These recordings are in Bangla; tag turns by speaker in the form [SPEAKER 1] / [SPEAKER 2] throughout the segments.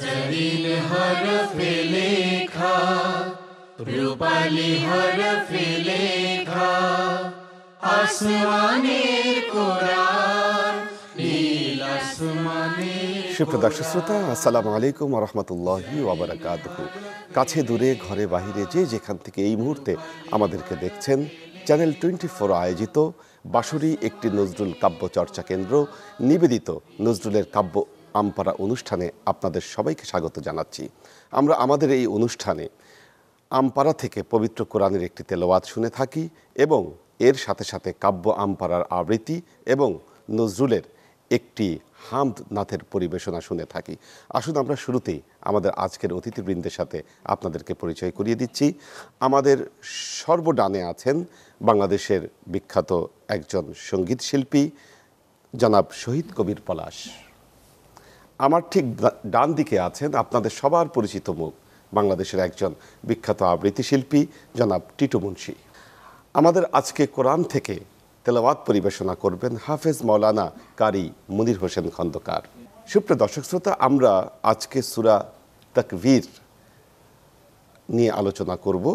[SPEAKER 1] জরিন হরফে লেখা, রূপালি হরফে লেখা, আসমানের কোরআন, নীল আসমানের।
[SPEAKER 2] সুপ্রিয় দর্শক শ্রোতা, আসসালামু আলাইকুম ওয়া রাহমাতুল্লাহি ওয়া বারাকাতুহু। কাছে দূরে ঘরে বাহিরে যে যেখান থেকে এই মুহূর্তে আমাদেরকে দেখছেন, চ্যানেল 24 আয়োজিত বাঁশরী একটি নজরুল কাব্য চর্চা কেন্দ্র নিবেদিত নজরুলের কাব্য আমপারা অনুষ্ঠানে আপনাদের সবাইকে স্বাগত জানাচ্ছি। আমরা আমাদের এই অনুষ্ঠানে আমপারা থেকে পবিত্র কোরআনের একটি তেলাওয়াত শুনে থাকি এবং এর সাথে সাথে কাব্য আমপারার আবৃত্তি এবং নজরুলের একটি হামদ নাথের পরিবেশনা শুনে থাকি। আসুন আমরা শুরুতেই আমাদের আজকের অতিথিবৃন্দের সাথে আপনাদেরকে পরিচয় করিয়ে দিচ্ছি। আমাদের সর্বডানে আছেন বাংলাদেশের বিখ্যাত একজন সঙ্গীত শিল্পী জনাব শহীদ কবির পলাশ। আমার ঠিক ডান দিকে আছেন আপনাদের সবার পরিচিত মুখ, বাংলাদেশের একজন বিখ্যাত আবৃত্তি শিল্পী জনাব টিটু মুন্সী। আমাদের আজকে কোরআন থেকে তেলাওয়াত পরিবেশনা করবেন হাফেজ মাওলানা কারি মুনির হোসেন খন্দকার। সুপ্রিয় দর্শক শ্রোতা, আমরা আজকে সূরা তাকবীর নিয়ে আলোচনা করব।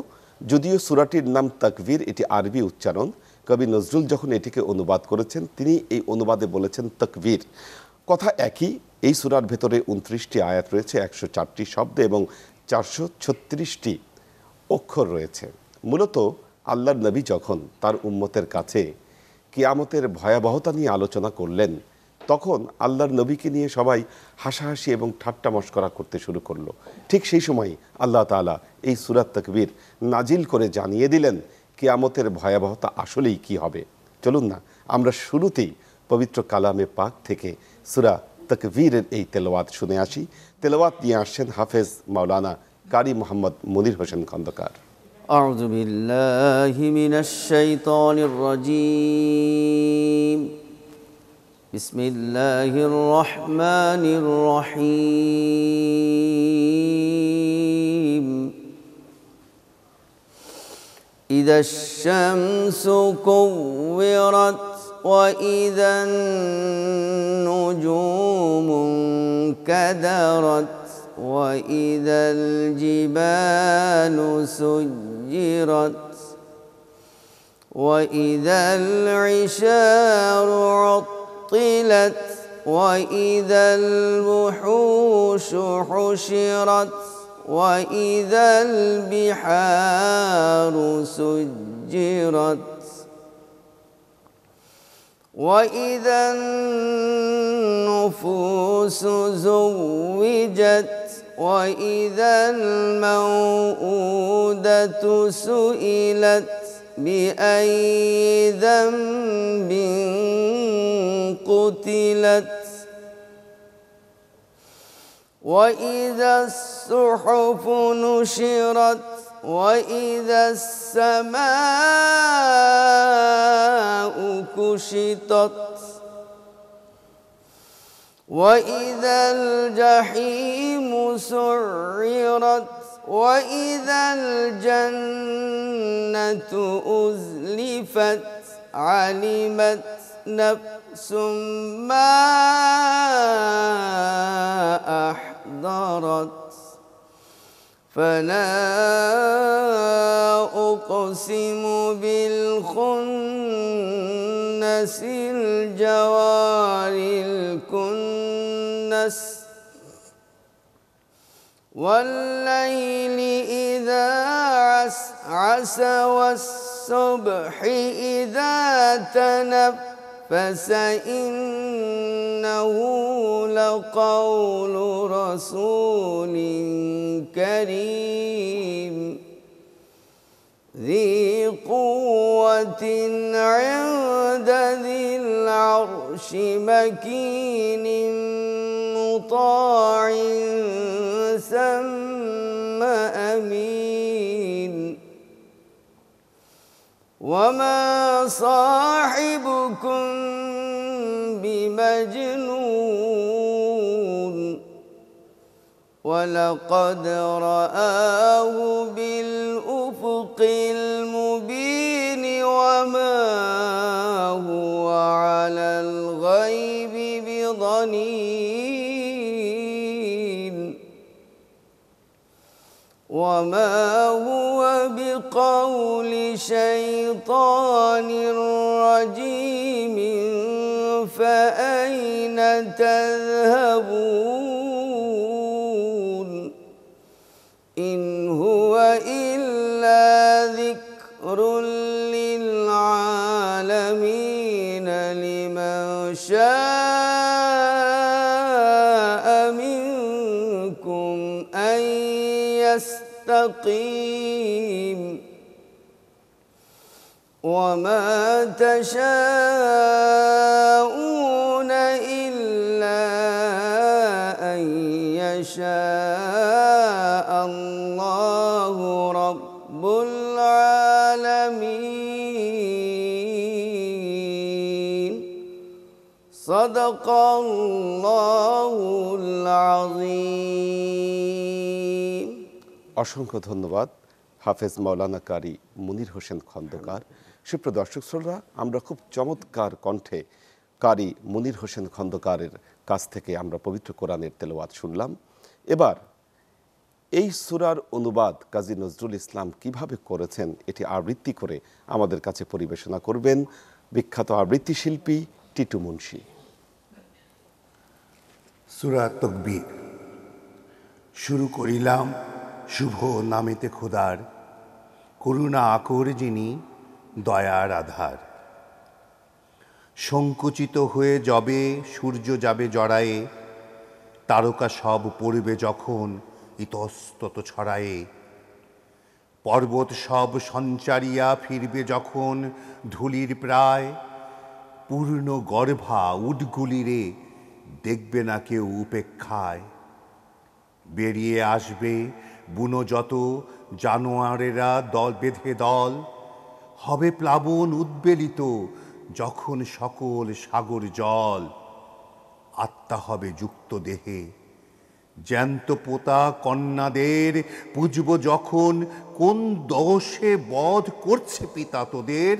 [SPEAKER 2] যদিও সূরাটির নাম তাকবীর, এটি আরবি উচ্চারণ। কবি নজরুল যখন এটিকে অনুবাদ করেছেন, তিনি এই অনুবাদে বলেছেন তাকবীর। কথা একই। এই সূরার ভেতরে 29টি আয়াত রয়েছে, 104টি শব্দ এবং 436টি অক্ষর রয়েছে। মূলত আল্লাহর নবী যখন তার উম্মতের কাছে কিয়ামতের ভয়াবহতা নিয়ে আলোচনা করলেন, তখন আল্লাহর নবীকে নিয়ে সবাই হাসাহাসি এবং ঠাট্টা মশকরা করতে শুরু করলো। ঠিক সেই সময় আল্লাহ তাআলা এই সূরা তাকবীর নাজিল করে জানিয়ে দিলেন কিয়ামতের ভয়াবহতা আসলেই কি হবে। চলুন না আমরা শুরুতেই পবিত্র কালামে পাক থেকে সূরা তাকবীরের এই তেলাওয়াত শুনে আসি। তেলাওয়াত নিয়ে আসছেন হাফেজ মাওলানা কারি মোহাম্মদ মুনির হোসেন খন্দকার।
[SPEAKER 3] أعوذ بالله من الشيطان الرجيم. بسم الله الرحمن الرحيم. إذا الشمس كورت وإذا النجوم انكدرت وإذا الجبال سجرت وإذا العشار عطلت وإذا الوحوش حشرت وإذا البحار سجرت وإذا النفوس زوجت وإذا الموءودة سئلت بأي ذنب قتلت وإذا الصحف نشرت وإذا السماء كشطت وإذا الجحيم سعرت وإذا الجنة أزلفت علمت نفس ما أحضرت فلا أقسم بالخنس الجوار الكنس والليل إذا عسعس والصبح إذا تنفس إنه لقول رسول كريم ذي قوة عند ذي العرش مكين مطاع ثم أمين وما صاحبكم بمجنون ولقد رآه بالأفق المبين وما هو على الغيب بضنين وما هو بقول شيطان رجيم فأين تذهبون إن هو إلا ذكر للعالمين لمن شاء منكم أن يستقيم وما تشاءون إلا أن يشاء الله رب العالمين صدق الله العظيم
[SPEAKER 2] অসংখ্য ধন্যবাদ হাফেজ মাওলানা কারি মুনির হোসেন খন্দকার। সুপ্রিয় দর্শক শ্রোতা, আমরা খুব চমৎকার কণ্ঠে কারি মুনির হোসেন খন্দকারের কাছ থেকে আমরা পবিত্র কোরআনের তেলাওয়াত শুনলাম। এবার এই সূরার অনুবাদ কাজী নজরুল ইসলাম কিভাবে করেছেন এটি আবৃত্তি করে আমাদের কাছে পরিবেশনা করবেন বিখ্যাত আবৃত্তি শিল্পী টিটু মুন্সী।
[SPEAKER 4] সূরা তাকবীর। শুরু করিলাম শুভ নামেতে খোদার, করুণা আকর যিনি দয়ার আধার। সংকুচিত হয়ে যবে সূর্য যাবে জড়ায়ে, তারকা সব পড়বে যখন ইতস্তত ছড়ায়ে। পর্বত সব সঞ্চারিয়া ফিরবে যখন ধূলির প্রায়, পূর্ণ গর্ভা উটগুলিরে দেখবে না কেউ উপেক্ষায়। বেরিয়ে আসবে বুনো যত জানোয়ারেরা দল বেঁধে দল, হবে প্লাবন উদ্বেলিত যখন সকল সাগর জল। আত্মা হবে যুক্ত দেহে, জ্যান্ত পোতা কন্যাদের পুজব যখন কোন দোষে বধ করছে পিতা তোদের।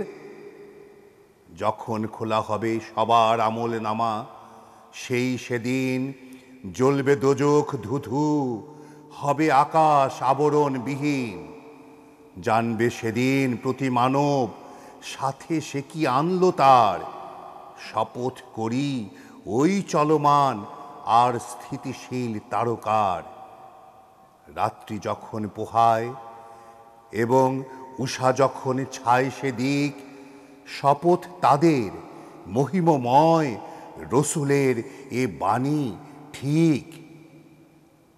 [SPEAKER 4] যখন খোলা হবে সবার আমল নামা, সেই সেদিন জ্বলবে দোজখ ধুধু, হবে আকাশ আবরণ বিহীন। জানবে সেদিন প্রতি মানব সাথে সে কি আনলো তার। শপথ করি ওই চলমান আর স্থিতিশীল তারকার। রাত্রি যখন পোহায় এবং উষা যখন ছায় সেদিক, শপথ তাদের মহিমময় রসুলের এ বাণী ঠিক।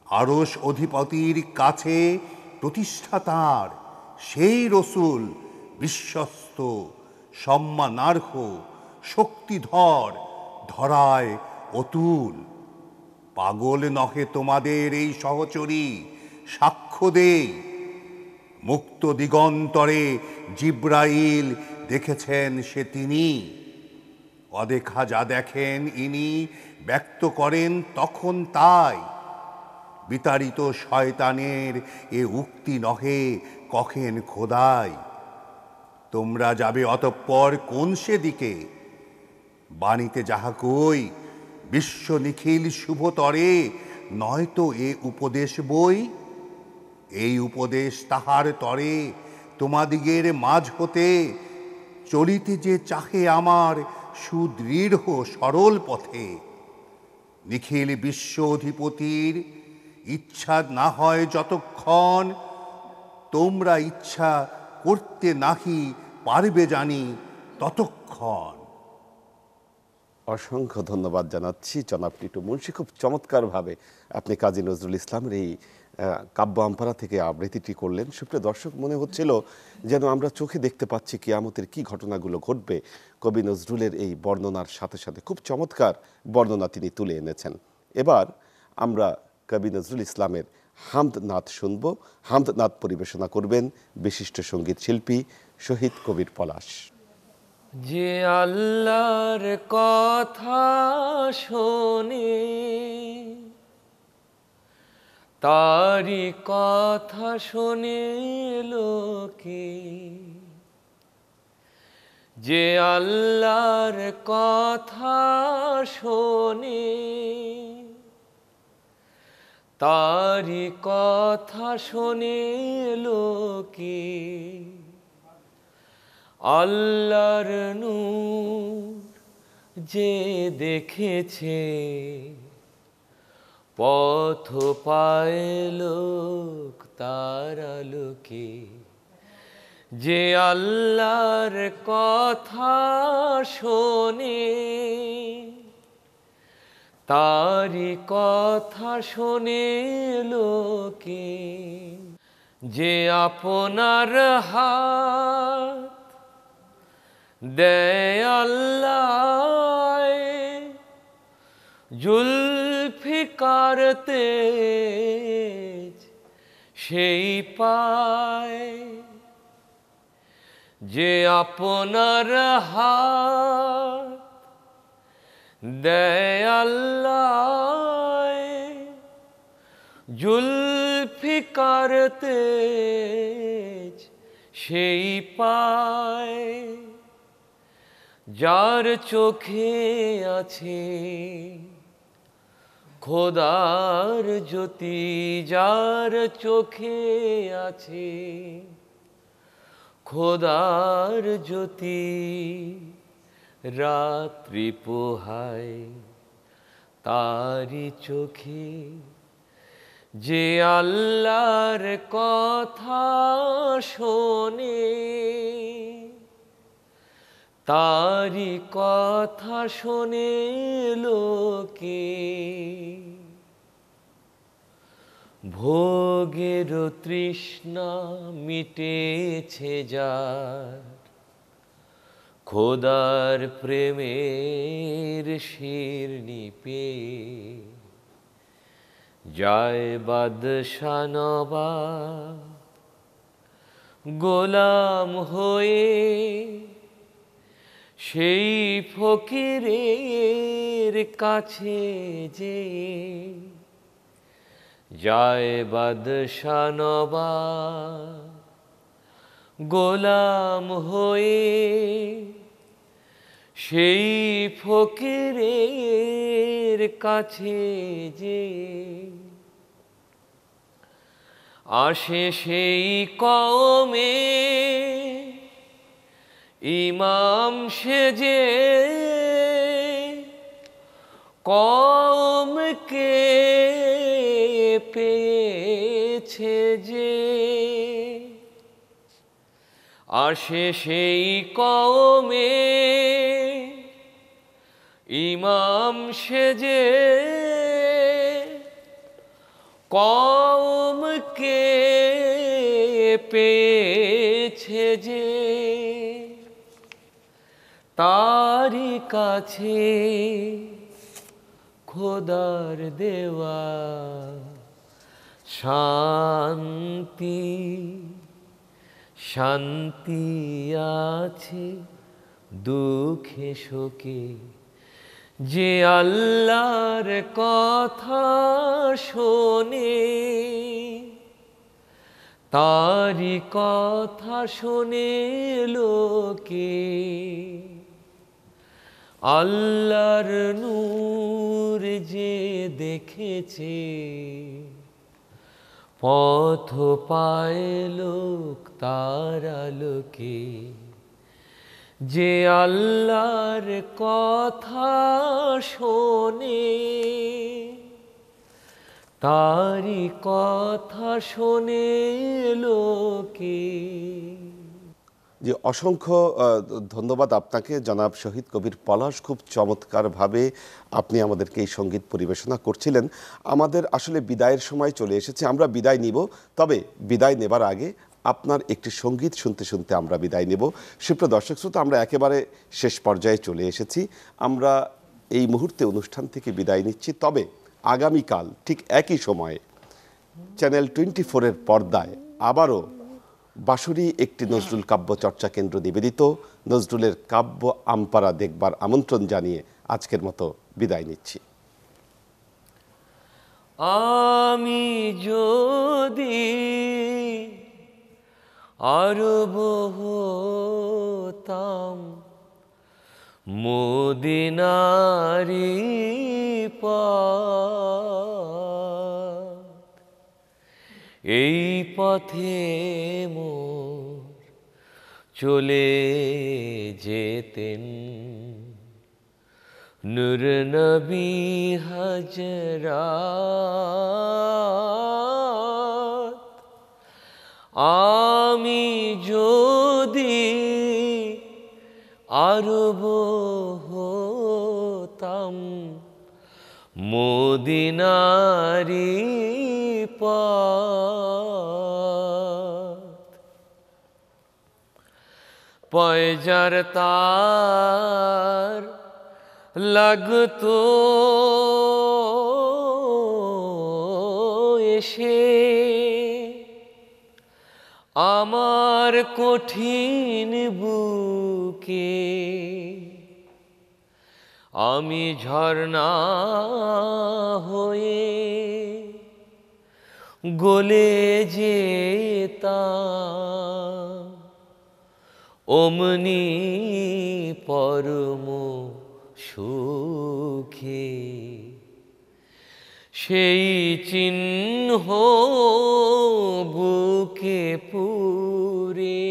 [SPEAKER 4] আরশ অধিপতির কাছে প্রতিষ্ঠা তাঁর, সেই রসুল বিশ্বস্ত সম্মানার্হ শক্তিধর ধরায় অতুল। পাগল নহে তোমাদের এই সহচরী, সাক্ষ্য দেই মুক্ত দিগন্তরে জিব্রাইল দেখেছেন সে তিনি। অদেখা যা দেখেন ইনি ব্যক্ত করেন তখন তাই। বিতাড়িত শয়তানের এ উক্তি নহে কখেন খোদাই। তোমরা যাবে অতঃপর কোন সেদিকে, বাণীতে যাহা কই বিশ্ব নিখিল শুভতরে নয়তো এ উপদেশ বই। এই উপদেশ তাহার তরে তোমাদিগের মাঝ হতে, চলিতে যে চাহে আমার সুদৃঢ় সরল পথে। নিখিল বিশ্ব অধিপতির ইচ্ছা না হয় যতক্ষণ, তোমরা ইচ্ছা করতে নাহি পারবে জানি ততক্ষণ।
[SPEAKER 2] অসংখ্য ধন্যবাদ জানাচ্ছি জনাব টিটু মুন্সী। খুব চমৎকারভাবে আপনি কাজী নজরুল ইসলামের এই কাব্য আম্পারা থেকে আবৃত্তিটি করলেন। সুপ্রিয় দর্শক, মনে হচ্ছিল যেন আমরা চোখে দেখতে পাচ্ছি কিয়ামতের কি ঘটনাগুলো ঘটবে কবি নজরুলের এই বর্ণনার সাথে সাথে। খুব চমৎকার বর্ণনা তিনি তুলে এনেছেন। এবার আমরা কবি নজরুল ইসলামের হামদ নাত শুনব। হামদ নাত পরিবেশনা করবেন বিশিষ্ট সঙ্গীত শিল্পী শহীদ কবির পলাশ।
[SPEAKER 1] যে আল্লাহর কথা শোনে তারি কথা শোনে লোকে, যে আল্লাহর কথা শোনে তারি কথা শোনে লোকে, আল্লাহর নূর যে দেখেছে, পথ পায় লোক তার আলোকে। যে আল্লাহর কথা শোনে, তারি কথা শোনে লোকে। যে আপনার হাত দেয় আল্লাহ, জুলফিকার তেজ সেই পায়। যে আপনার হাত দেয় আল্লাহ, জুলফিকার তেজ সেই পায়। যার চোখে আছে খোদার জ্যোতি, যার চোখে আছে খোদার জ্যোতি, রাত্রি পোহায় তারি চোখে। যে আল্লাহর কথা শোনে, তারি কথা শোনে লোকে। ভোগের তৃষ্ণা মিটেছে যার, খোদার প্রেমের শিরনি পেয়ে, যায় বাদশা নবাব গোলাম হয়ে। সেই ফকিরের কাছে যে যায় বাদশা নবাব গোলাম হয়ে। সেই ফকিরের কাছে যে আসে, সেই কওমে ইমাম সেজে, কওমকে পেয়েছে যে। আসে সেই কওমে ইমাম সেজে, কওমকে পেয়েছে যে। তারি কাছে খোদার দেওয়া শান্তি, শান্তি আছে দুঃখে শোকে। যে আল্লাহর কথা শোনে, তারি কথা শোনে লোকে। আল্লাহর নূর যে দেখেছে, পথ পায় লোক তার আলোকে। যে আল্লাহর কথা শোনে, তারি কথা শোনে লোকে।
[SPEAKER 2] যে অসংখ্য ধন্যবাদ আপনাকে জনাব শহীদ কবির পলাশ। খুব চমৎকারভাবে আপনি আমাদেরকে এই সঙ্গীত পরিবেশনা করছিলেন। আমাদের আসলে বিদায়ের সময় চলে এসেছে, আমরা বিদায় নিব। তবে বিদায় নেবার আগে আপনার একটি সঙ্গীত শুনতে শুনতে আমরা বিদায় নেব। সুপ্রিয় দর্শক শ্রোতা, আমরা একেবারে শেষ পর্যায়ে চলে এসেছি। আমরা এই মুহূর্তে অনুষ্ঠান থেকে বিদায় নিচ্ছি। তবে আগামীকাল ঠিক একই সময়ে চ্যানেল 24-এর পর্দায় আবারও বাঁশুরি একটি নজরুল কাব্য চর্চা কেন্দ্র নিবেদিত নজরুলের কাব্য আমপারা দেখবার আমন্ত্রণ জানিয়ে আজকের মতো বিদায় নিচ্ছি।
[SPEAKER 1] আমি যদি আরব হতাম মদিনারি পার, এই পথে মোর চলে যেতেন নূর নবী হযরত। আমি যদি আরব হতাম মদিনারি পথ, পয়জার তার লাগতো এসে আমার কঠিন বুকে, আমি ঝর্ণা হয়ে গলে যেতাম অমনি পরম সুখে। সেই চিহ্ন বুকে পুরে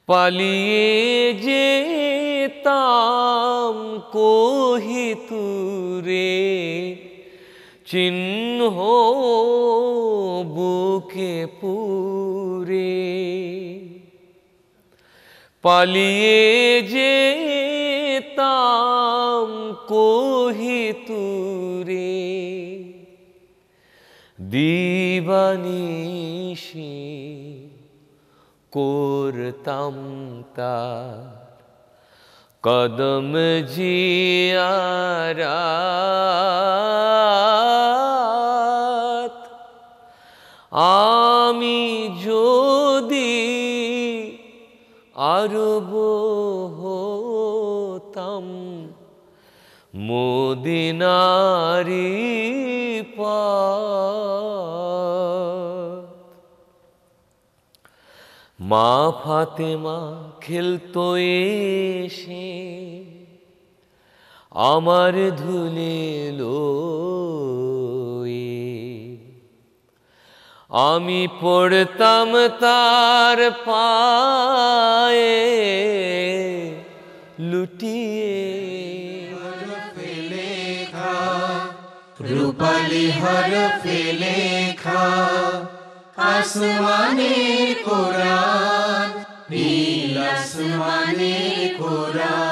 [SPEAKER 1] পালিয়ে যেতাম কোহিতুরে, চিহ্ন বুকে পুরে পালিয়ে যেতাম কোহিতুরে। দিবানিশি করতাম তার কদম জিয়ারাত। আমি যদি আরব হতাম মদিনারি পথ। মা ফাতেমা খেলতো এসে আমার ধুলে লয়ে, আমি পড়তাম তার পায়ে লুটিয়ে।
[SPEAKER 5] রূপালি হরফে লেখা আসমানে কোরআন, নীল আসমানে কোরআন।